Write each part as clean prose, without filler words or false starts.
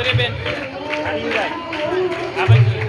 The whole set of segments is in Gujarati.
કરે બેન આ બાજુ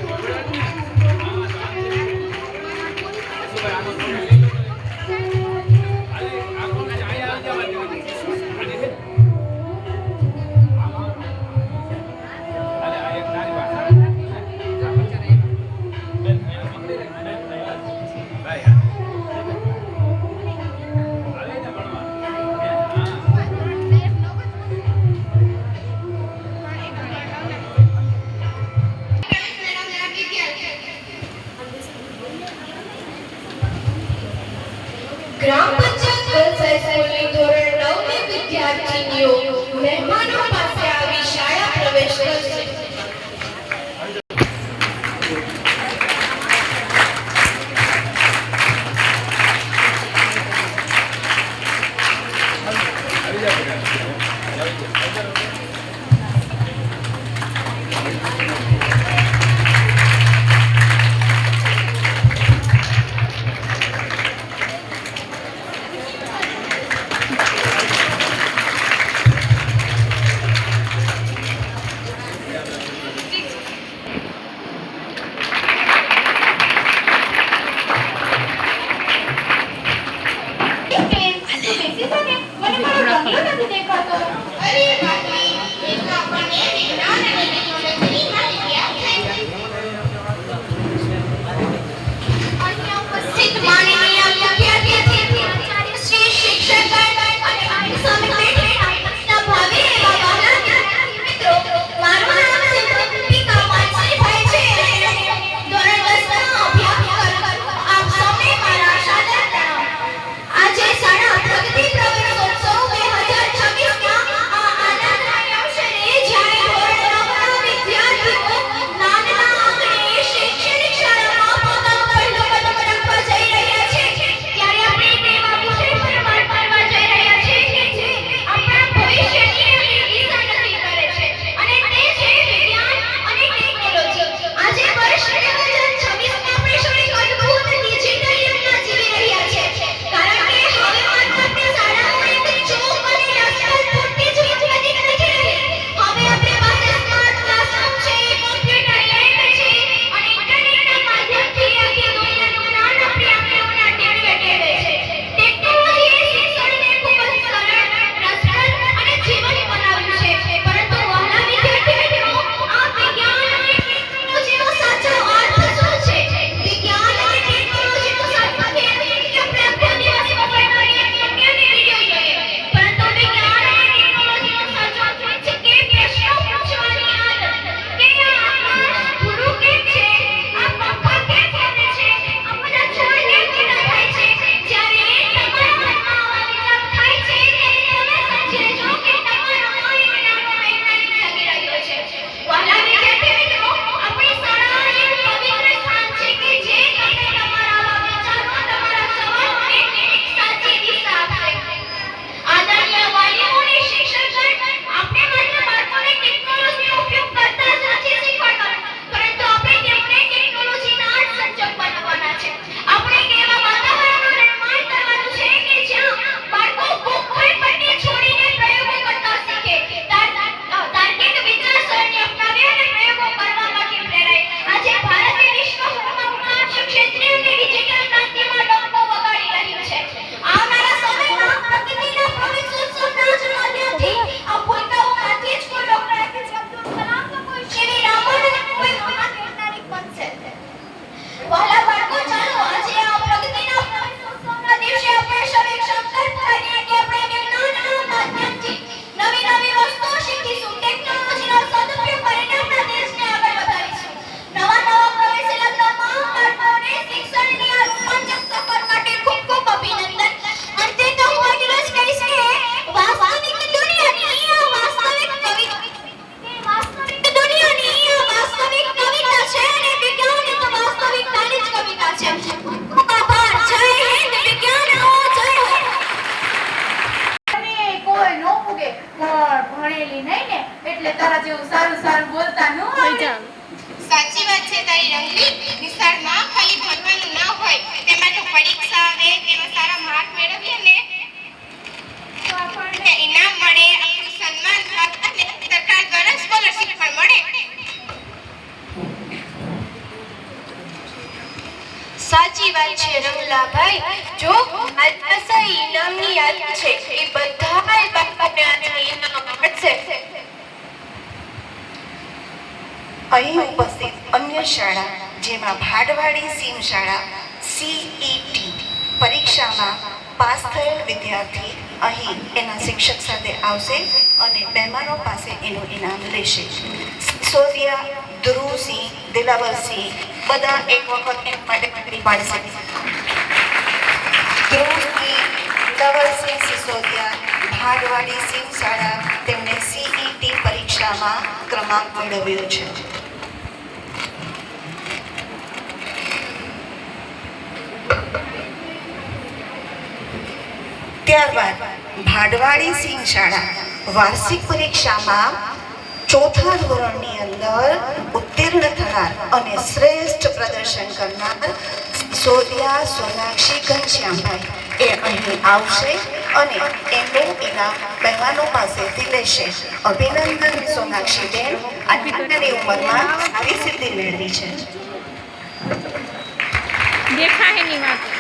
જાય છે રંગલાભાઈ. જો આજના ઇનામની યાદ છે એ બધાય બાળકોને આજે ઇનામ મળશે. અહીં ઉપસ્થિત અન્ય શાળા જેમાં ભાડવાડી સીમ શાળા CET પરીક્ષામાં પાસ થયેલ વિદ્યાર્થી અહીં એના શિક્ષક સાથે આવશે અને મહેમાનો પાસે એનું ઇનામ લેશે. સિસોદિયા, ધ્રુવસિંહ, દિલાવરસિંહ બધા એક વખત એના માટે પાડશે. ધ્રુવસિંહ, દિલાવરસિંહ સિસોદિયા, ભાડવાડી સીમ શાળા તેમણે CET પરીક્ષામાં ક્રમાંક મેળવ્યો છે. ત્યારબાદ ભાડવાડી સિંહ શાળા વાર્ષિક પરીક્ષામાં ચોથા ધોરણની અંદર ઉત્તીર્ણ થનાર અને શ્રેષ્ઠ પ્રદર્શન કરનાર સિસોદિયા સોનાક્ષી ઘનશ્યામભાઈ એ અહીં આવશે અને એમનું ઇનામ મહેમાનો પાસેથી લેશે. અભિનંદન સોનાક્ષીબેન, આટલી ઉંમરમાં આવી સિદ્ધિ મેળવી છે. દેખાય ની વાત